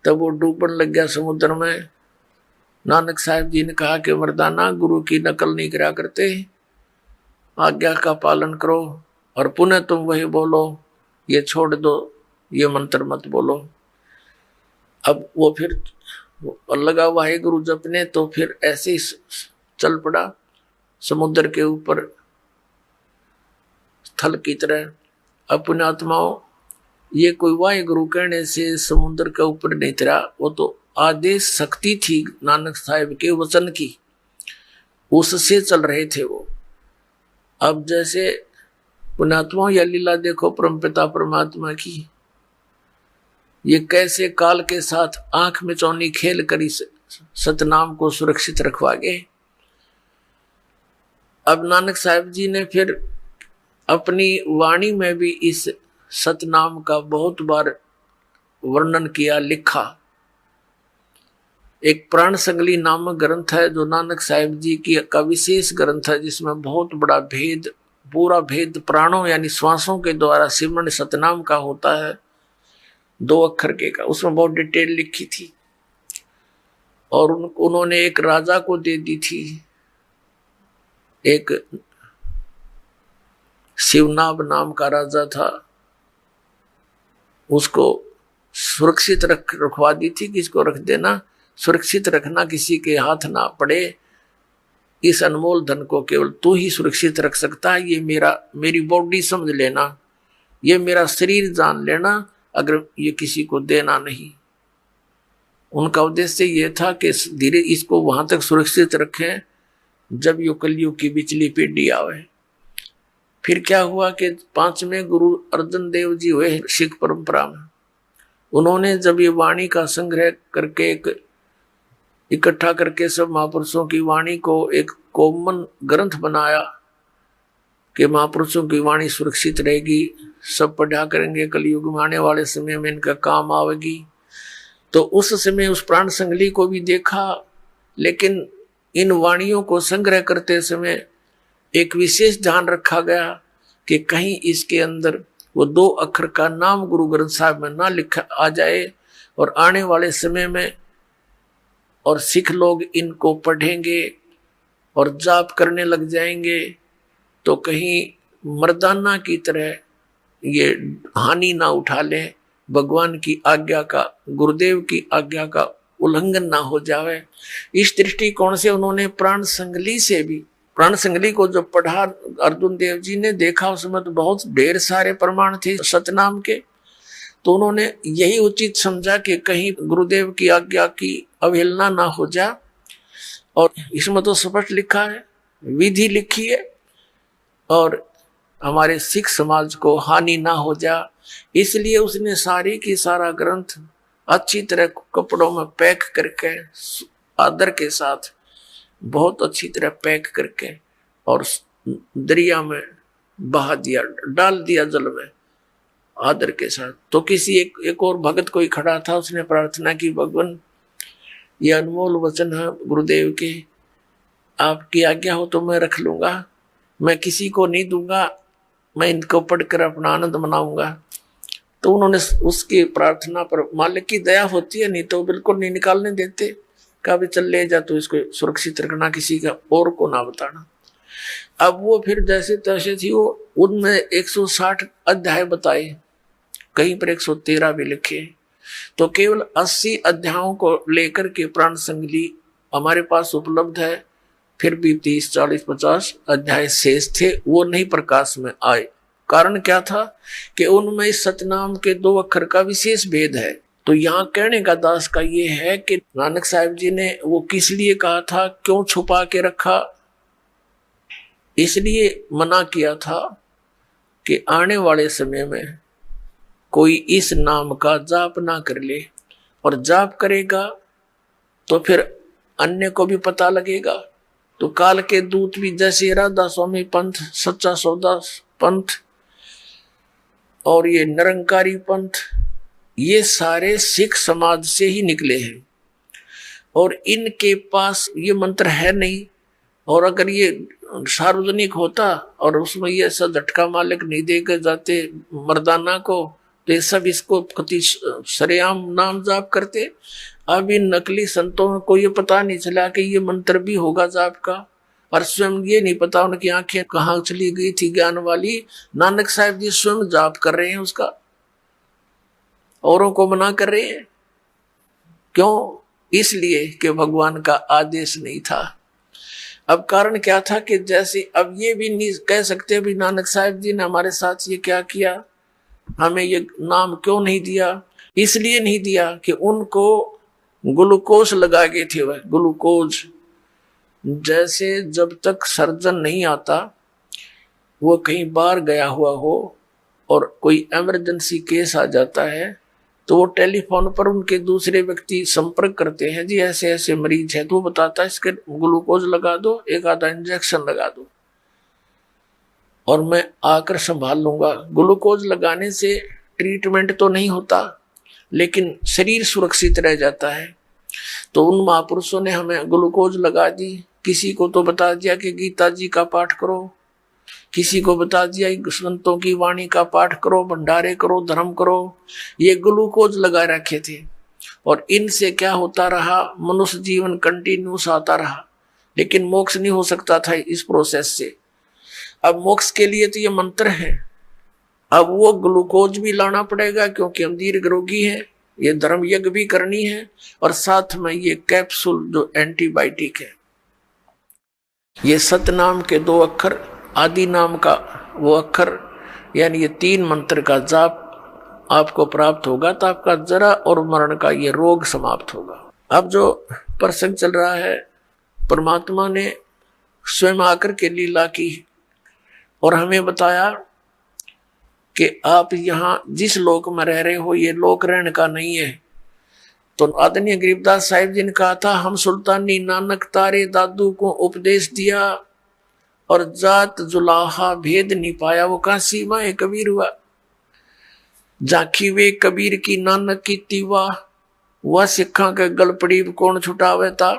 तब वो डूबने लग गया समुद्र में। नानक साहिब जी ने कहा कि मर्दाना गुरु की नकल नहीं करा करते, आज्ञा का पालन करो और पुनः तुम वही बोलो, ये छोड़ दो, ये मंत्र मत बोलो। अब वो फिर लगा वाहे गुरु जपने, तो फिर ऐसे ही चल पड़ा समुद्र के ऊपर थल की तरह। अपने आत्माओं, ये कोई वाहे गुरु कहने से समुद्र के ऊपर नहीं तरा, वो तो आदेश शक्ति थी नानक साहिब के वचन की, उससे चल रहे थे वो। अब जैसे पुण्यात्माओं यह लीला देखो परमपिता परमात्मा की, ये कैसे काल के साथ आंख में चौनी खेल कर इस सतनाम को सुरक्षित रखवा गए। अब नानक साहिब जी ने फिर अपनी वाणी में भी इस सतनाम का बहुत बार वर्णन किया, लिखा। एक प्राण संगली नामक ग्रंथ है जो नानक साहिब जी की का विशेष ग्रंथ है, जिसमें बहुत बड़ा भेद, पूरा भेद प्राणों यानी श्वासों के द्वारा सिमरण सतनाम का होता है, 2 अक्षर के का, उसमें बहुत डिटेल लिखी थी। और उन्होंने एक राजा को दे दी थी, एक शिवनाभ नाम का राजा था, उसको सुरक्षित रखवा दी थी कि इसको रख देना, सुरक्षित रखना, किसी के हाथ ना पड़े, इस अनमोल धन को केवल तू ही सुरक्षित रख सकता है, ये मेरी बॉडी समझ लेना, ये मेरा शरीर जान लेना, अगर ये किसी को देना नहीं। उनका उद्देश्य ये था कि धीरे इसको वहां तक सुरक्षित रखें जब यो कलयुग की बिचली पीढ़ी आवे। फिर क्या हुआ कि 5वें गुरु अर्जन देव जी हुए सिख परंपरा में। उन्होंने जब ये वाणी का संग्रह करके इकट्ठा करके सब महापुरुषों की वाणी को एक कॉमन ग्रंथ बनाया कि महापुरुषों की वाणी सुरक्षित रहेगी, सब पढ़ा करेंगे, कलयुग में आने वाले समय में इनका काम आवेगी। तो उस समय उस प्राण संगली को भी देखा, लेकिन इन वाणियों को संग्रह करते समय एक विशेष ध्यान रखा गया कि कहीं इसके अंदर वो 2 अक्षर का नाम गुरु ग्रंथ साहिब में ना लिखा आ जाए, और आने वाले समय में और सिख लोग इनको पढ़ेंगे और जाप करने लग जाएंगे तो कहीं मर्दाना की तरह ये हानि ना उठा ले, भगवान की आज्ञा का, गुरुदेव की आज्ञा का उल्लंघन ना हो जावे। इस दृष्टिकोण से उन्होंने प्राण संगली से भी, प्राण संगली को जब पढ़ा अर्जुन देव जी ने, देखा उसमें तो बहुत ढेर सारे प्रमाण थे सतनाम के, तो उन्होंने यही उचित समझा कि कहीं गुरुदेव की आज्ञा की अवहेलना ना हो जा, और इसमें तो स्पष्ट लिखा है, विधि लिखी है, और हमारे सिख समाज को हानि ना हो जा, इसलिए उसने सारी की सारा ग्रंथ अच्छी तरह कपड़ों में पैक करके आदर के साथ, बहुत अच्छी तरह पैक करके और दरिया में बहा दिया, डाल दिया जल में आदर के साथ। तो किसी एक और भगत कोई खड़ा था, उसने प्रार्थना की, भगवान ये अनमोल वचन है गुरुदेव के, आपकी आज्ञा हो तो मैं रख लूंगा, मैं किसी को नहीं दूंगा, मैं इनको पढ़कर अपना आनंद मनाऊंगा। तो उन्होंने उसकी प्रार्थना पर, मालिक की दया होती है, नहीं तो बिल्कुल नहीं निकालने देते, कहा भी चल ले जा, तो इसको सुरक्षित रखना, किसी का और को ना बताना। अब वो फिर जैसे तैसे थी वो, उनमें 160 अध्याय बताए, कहीं पर 113 भी लिखे, तो केवल 80 अध्यायों को लेकर के प्राण संगली हमारे पास उपलब्ध है। फिर भी 30, 40, 50 अध्याय शेष थे, वो नहीं प्रकाश में आए। कारण क्या था कि उनमें इस सतनाम के 2 अक्षर का विशेष भेद है। तो यहाँ कहने का दास का ये है कि नानक साहिब जी ने वो किस लिए कहा था, क्यों छुपा के रखा, इसलिए मना किया था कि आने वाले समय में कोई इस नाम का जाप ना कर ले, और जाप करेगा तो फिर अन्य को भी पता लगेगा। तो काल के दूत भी, जैसे राधा स्वामी पंथ, सच्चा सौदा पंथ और ये निरंकारी पंथ, ये सारे सिख समाज से ही निकले हैं, और इनके पास ये मंत्र है नहीं। और अगर ये सार्वजनिक होता और उसमें ये सब झटका मालिक नहीं देकर जाते मर्दाना को, तो ये सब इसको कति सरेआम नाम जाप करते। अब इन नकली संतों को ये पता नहीं चला कि ये मंत्र भी होगा जाप का, और स्वयं ये नहीं पता उनकी आंखें कहाँ चली गई थी ज्ञान वाली। नानक साहिब जी स्वयं जाप कर रहे हैं उसका, औरों को मना कर रहे हैं। क्यों? इसलिए कि भगवान का आदेश नहीं था। अब कारण क्या था कि जैसे अब ये भी नहीं कह सकते भी नानक साहिब जी ने हमारे साथ ये क्या किया, हमें ये नाम क्यों नहीं दिया। इसलिए नहीं दिया कि उनको ग्लूकोज लगा गए थे। वह ग्लूकोज जैसे जब तक सर्जन नहीं आता, वो कहीं बाहर गया हुआ हो और कोई इमरजेंसी केस आ जाता है, तो वो टेलीफोन पर उनके दूसरे व्यक्ति संपर्क करते हैं, जी ऐसे ऐसे मरीज है, तो वो बताता है इसके ग्लूकोज लगा दो, एक आधा इंजेक्शन लगा दो और मैं आकर संभाल लूंगा। ग्लूकोज लगाने से ट्रीटमेंट तो नहीं होता, लेकिन शरीर सुरक्षित रह जाता है। तो उन महापुरुषों ने हमें ग्लूकोज लगा दी। किसी को तो बता दिया कि गीता जी का पाठ करो, किसी को बता दिया संतों की वाणी का पाठ करो, भंडारे करो, धर्म करो। ये ग्लूकोज लगा रखे थे और इनसे क्या होता रहा, मनुष्य जीवन कंटिन्यूस आता रहा, लेकिन मोक्ष नहीं हो सकता था इस प्रोसेस से। अब मोक्ष के लिए तो ये मंत्र है, अब वो ग्लूकोज भी लाना पड़ेगा क्योंकि हम दीर्घ रोगी हैं, ये धर्म यज्ञ भी करनी है और साथ में ये कैप्सूल जो एंटीबायोटिक है। ये सतनाम के 2 अक्षर, आदि नाम का वो अक्षर, यानी ये 3 मंत्र का जाप आपको प्राप्त होगा तो आपका जरा और मरण का ये रोग समाप्त होगा। अब जो प्रसंग चल रहा है, परमात्मा ने स्वयं आकर के लीला की और हमें बताया कि आप यहाँ जिस लोक में रह रहे हो ये लोक रहने का नहीं है। तो आदरणीय गरीबदास साहिब जी ने कहा था, हम सुल्तानी नानक तारे दादू को उपदेश दिया और जात जुलाहा भेद नहीं पाया। वो कहा सीमा है कबीर हुआ, झांकी वे कबीर की नानक की तीवा, वह सिखा के गल पड़ी कौन छुटावे था।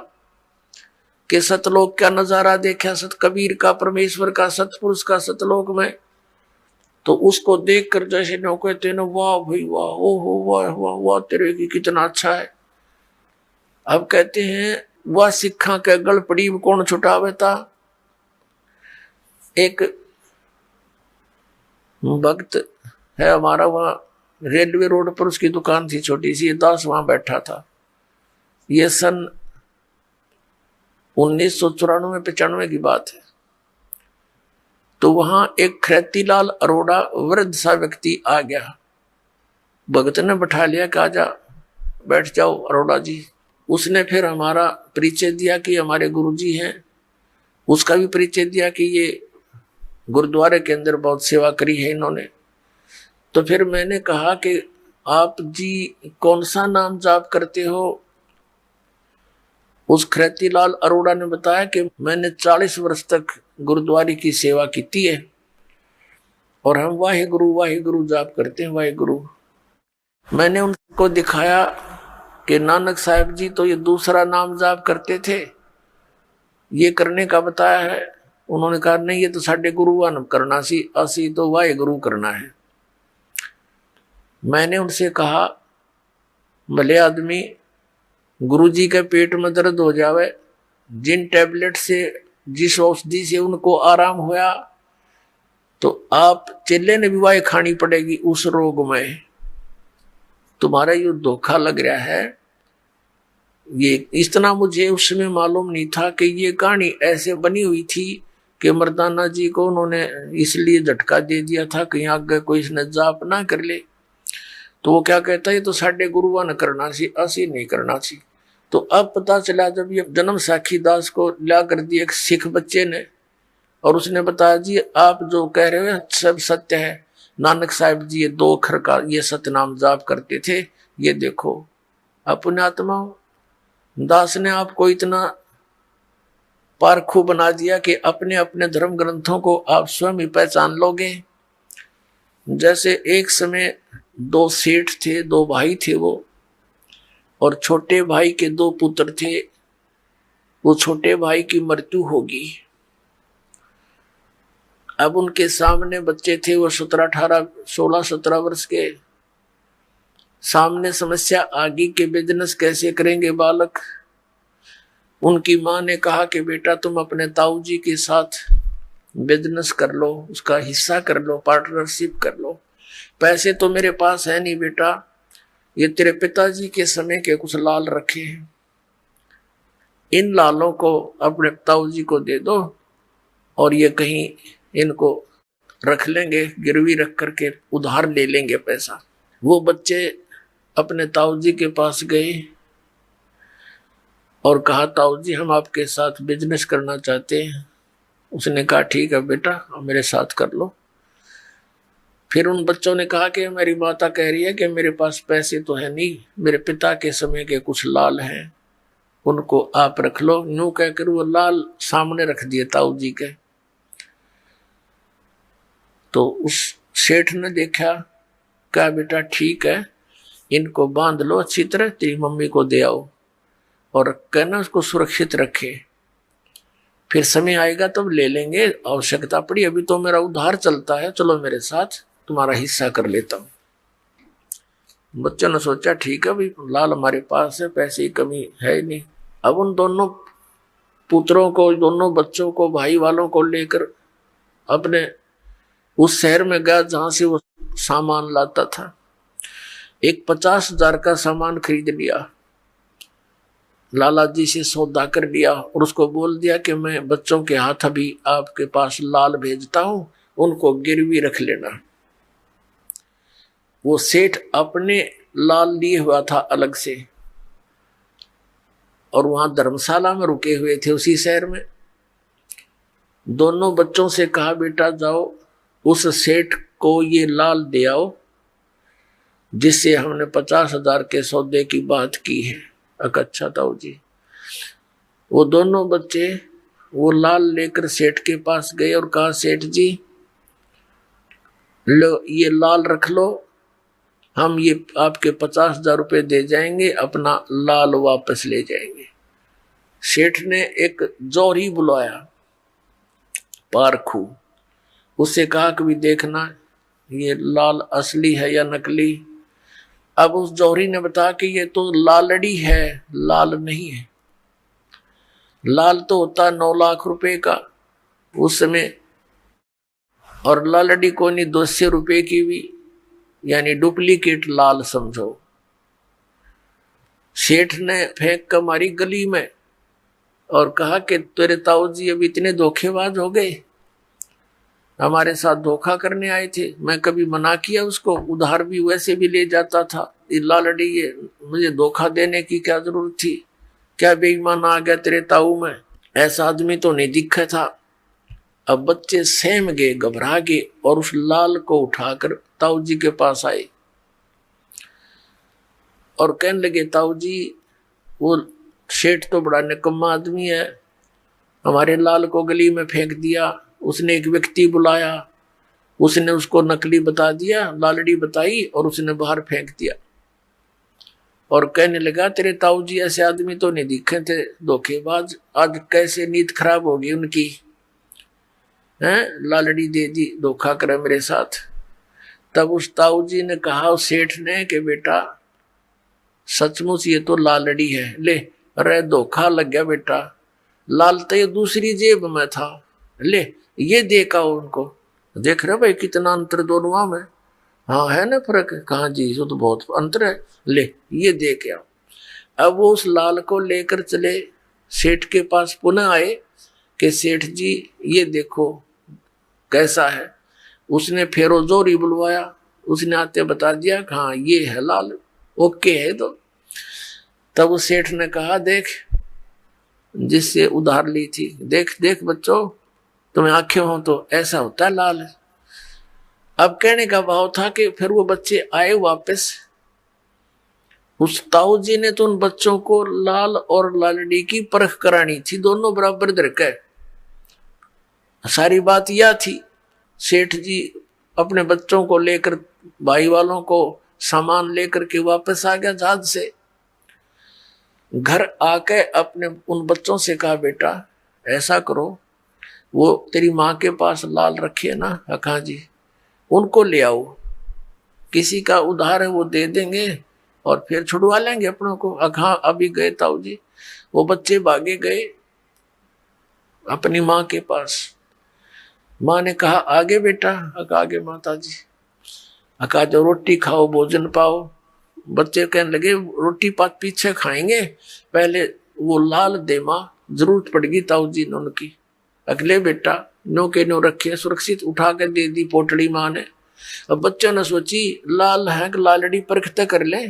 कि सतलोक का नजारा देखा सत कबीर का, परमेश्वर का, सतपुरुष का सतलोक में, तो उसको देखकर जैसे न कहते ना, वाह भाई वाह, ओ हो वाह वाह वाह तेरे की कितना अच्छा है। अब कहते हैं वह सिखा के गल पड़ी कौन छुटावे था। एक भक्त है हमारा, वहां रेलवे रोड पर उसकी दुकान थी छोटी सी, दास वहां बैठा था। ये सन 1994-95 की बात है। तो वहां एक खैतीलाल अरोड़ा वृद्ध सा व्यक्ति आ गया, भगत ने बैठा लिया कि आजा बैठ जाओ अरोड़ा जी। उसने फिर हमारा परिचय दिया कि हमारे गुरुजी हैं, उसका भी परिचय दिया कि ये गुरुद्वारे के अंदर बहुत सेवा करी है इन्होंने। तो फिर मैंने कहा कि आप जी कौन सा नाम जाप करते हो। उस खैतीलाल अरोड़ा ने बताया कि मैंने 40 वर्ष तक गुरुद्वारे की सेवा की है और हम वाहिगुरु जाप करते हैं, वाहिगुरु। मैंने उनको दिखाया कि नानक साहब जी तो ये दूसरा नाम जाप करते थे, ये करने का बताया है। उन्होंने कहा नहीं, ये तो साढ़े गुरुवान करना सी, असी तो वाहिगुरु करना है। मैंने उनसे कहा, भले आदमी गुरु जी के पेट में दर्द हो जावे, जिन टैबलेट से जिस औषधि से उनको आराम होया, तो आप चेले ने भी वाई खानी पड़ेगी उस रोग में। तुम्हारा ये धोखा लग रहा है। ये इतना मुझे उसमें मालूम नहीं था कि ये कहानी ऐसे बनी हुई थी कि मर्दाना जी को उन्होंने इसलिए झटका दे दिया था कहीं आगे कोई इसने जाप ना कर ले। तो वो क्या कहता है, तो साढ़े गुरुआ ने करना सी, असी नहीं करना सी। तो अब पता चला जब ये जन्म साखी दास को ला कर दिया एक सिख बच्चे ने, और उसने बताया जी आप जो कह रहे हो सब सत्य है, नानक साहिब जी ये 2 अक्षर का ये सतनाम जाप करते थे, ये देखो। अपने आत्मा दास ने आपको इतना पारखू बना दिया कि अपने अपने धर्म ग्रंथों को आप स्वयं ही पहचान लोगे। जैसे एक समय 2 सेठ थे, 2 भाई थे वो, और छोटे भाई के 2 पुत्र थे। वो छोटे भाई की मृत्यु होगी। अब उनके सामने बच्चे थे, वो 16-17 वर्ष के। सामने समस्या आगे के बिजनेस कैसे करेंगे बालक। उनकी माँ ने कहा कि बेटा तुम अपने ताऊ जी के साथ बिजनेस कर लो, उसका हिस्सा कर लो, पार्टनरशिप कर लो। पैसे तो मेरे पास है नहीं बेटा, ये तेरे पिताजी के समय के कुछ लाल रखे हैं, इन लालों को अपने ताऊ जी को दे दो और ये कहीं इनको रख लेंगे, गिरवी रख करके उधार ले लेंगे पैसा। वो बच्चे अपने ताऊ जी के पास गए और कहा ताऊ जी हम आपके साथ बिजनेस करना चाहते हैं। उसने कहा ठीक है बेटा मेरे साथ कर लो। फिर उन बच्चों ने कहा कि मेरी माता कह रही है कि मेरे पास पैसे तो है नहीं, मेरे पिता के समय के कुछ लाल हैं, उनको आप रख लो। यूं कहकर वो लाल सामने रख दिए ताऊ जी के। तो उस सेठ ने देखा, कहा बेटा ठीक है, इनको बांध लो अच्छी तरह, तेरी मम्मी को दे आओ। और कहना उसको सुरक्षित रखे, फिर समय आएगा तब ले लेंगे, आवश्यकता पड़ी, अभी तो मेरा उधार चलता है, चलो मेरे साथ तुम्हारा हिस्सा कर लेता हूं। बच्चों ने सोचा ठीक है भाई, लाल हमारे पास है, पैसे की कमी है ही नहीं। अब उन दोनों पुत्रों को, दोनों बच्चों को, भाई वालों को लेकर अपने उस शहर में गया जहां से वो सामान लाता था। एक 50,000 का सामान खरीद लिया, लाला जी से सौदा कर लिया और उसको बोल दिया कि मैं बच्चों के हाथ अभी आपके पास लाल भेजता हूं, उनको गिरवी रख लेना। वो सेठ अपने लाल लिए हुआ था अलग से, और वहां धर्मशाला में रुके हुए थे उसी शहर में। दोनों बच्चों से कहा बेटा जाओ उस सेठ को ये लाल दे आओ जिससे हमने 50,000 के सौदे की बात की है। अच्छा ताऊ जी। वो दोनों बच्चे वो लाल लेकर सेठ के पास गए और कहा सेठ जी लो ये लाल रख लो, हम ये आपके 50,000 रुपये दे जाएंगे, अपना लाल वापस ले जाएंगे। सेठ ने एक जौहरी बुलाया पारखू, उससे कहा कि भी देखना ये लाल असली है या नकली। अब उस जौहरी ने बताया कि ये तो लालड़ी है, लाल नहीं है। लाल तो होता 9 लाख रुपए का उस समय, और लालड़ी को नहीं 200 रुपए की भी, यानी डुप्लीकेट लाल समझो। सेठ ने फेंक कर मारी गली में और कहा कि तेरे ताऊ जी अब इतने धोखेबाज हो गए, हमारे साथ धोखा करने आए थे, मैं कभी मना किया उसको, उधार भी वैसे भी ले जाता था, ये लालड़ी ये मुझे धोखा देने की क्या जरूरत थी, क्या बेईमान आ गया तेरे ताऊ में, ऐसा आदमी तो नहीं दिखा था। अब बच्चे सहम गए, घबरा गए और उस लाल को उठाकर ताऊ जी के पास आए और कहने लगे ताऊ जी वो सेठ तो बड़ा निकम्मा आदमी है, हमारे लाल को गली में फेंक दिया, उसने एक व्यक्ति बुलाया, उसने उसको नकली बता दिया, लालड़ी बताई और उसने बाहर फेंक दिया। और कहने लगा तेरे ताऊ जी ऐसे आदमी तो नहीं दिखे थे, धोखेबाज, आज कैसे नीयत खराब होगी उनकी, हैं लालड़ी दे दी, धोखा करे मेरे साथ। तब उस ताऊ जी ने कहा उस सेठ ने कि बेटा सचमुच ये तो लालड़ी है, ले अरे धोखा लग गया बेटा, लाल तो ये दूसरी जेब में था, ले ये देखा उनको, देख रहे भाई कितना अंतर दोनों में, हाँ है ना फर्क, कहा जी इसको तो बहुत अंतर है, ले ये देख आओ। अब वो उस लाल को लेकर चले सेठ के पास, पुनः आए कि सेठ जी ये देखो कैसा है। उसने फिर जोरी बुलवाया, उसने आते बता दिया हाँ ये है लाल, ओके है। तो तब उस सेठ ने कहा देख जिससे उधार ली थी, देख देख बच्चों तुम्हें आंखें हो तो ऐसा होता है लाल। अब कहने का भाव था कि फिर वो बच्चे आए वापस, उस ताऊ जी ने तो उन बच्चों को लाल और लालड़ी की परख करानी थी, दोनों बराबर दरके। सारी बात यह थी, सेठ जी अपने बच्चों को लेकर, भाई वालों को सामान लेकर के वापस आ गया जहाज से। घर आके अपने उन बच्चों से कहा बेटा ऐसा करो, वो तेरी माँ के पास लाल रखे ना अखा जी, उनको ले आओ, किसी का उधार है वो दे देंगे और फिर छुड़वा लेंगे अपनों को। अखा अभी गए ताऊ जी, वो बच्चे भागे गए अपनी माँ के पास। माँ ने कहा आगे बेटा, आगे माता जी, अका जो रोटी खाओ भोजन पाओ। बच्चे कहने लगे रोटी पात पीछे खाएंगे, पहले वो लाल दे माँ, जरूरत पड़ेगी ताऊ जी ने उनकी। अगले बेटा नो के नो रखे, सुरक्षित उठा कर दे दी पोटड़ी माँ ने। अब बच्चों ने सोची लाल है कि लालड़ी परखते कर ले,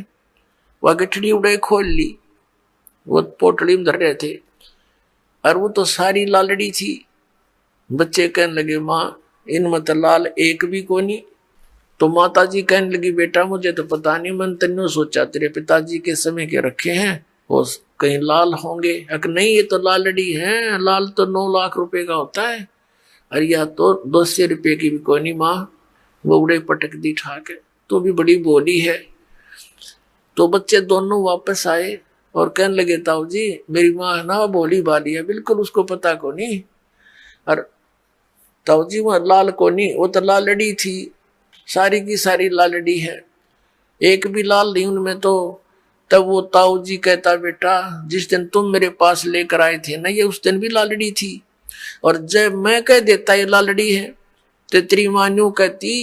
वह गठड़ी उड़े खोल ली, वो पोटड़ी में धर रहे थे और वो तो सारी लालड़ी थी। बच्चे कहने लगे माँ इनमें तो लाल एक भी को नहीं। तो माता जी कहने लगी बेटा मुझे तो पता नहीं, मैंने तेनों सोचा तेरे पिताजी के समय के रखे हैं वो कहीं लाल होंगे। अगर नहीं ये तो लालड़ी है, लाल तो 9 लाख रुपए का होता है, और यह तो 200 रुपये की भी कोई नहीं। माँ वो उड़े पटक दी ठाके, तो भी बड़ी बोली है। तो बच्चे दोनों वापस आए, और कहने लगे ताऊ जी मेरी माँ है ना भोली भाली है, बिल्कुल उसको पता को नहीं। और ताऊ जी वह लाल को नहीं, वो तो लालड़ी थी, सारी की सारी लालड़ी है, एक भी लाल नहीं उनमें तो। तब वो ताऊ जी कहता बेटा जिस दिन तुम मेरे पास लेकर आए थे ना ये उस दिन भी लालड़ी थी, और जब मैं कह देता ये लालड़ी है तो तेरी मां यूं कहती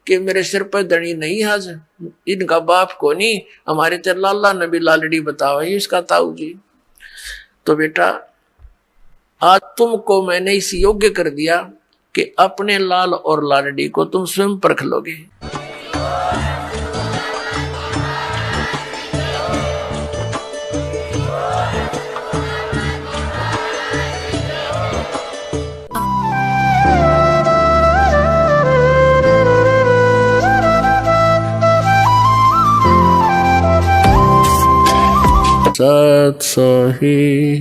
कि मेरे सिर पर धनी नहीं आज, इनका बाप को नहीं, हमारे तेरे लाला ने भी लालड़ी बताओ इसका ताऊ जी। तो बेटा आज तुमको मैंने इस योग्य कर दिया कि अपने लाल और लालड़ी को तुम स्वयं परख लोगे। सत सोही।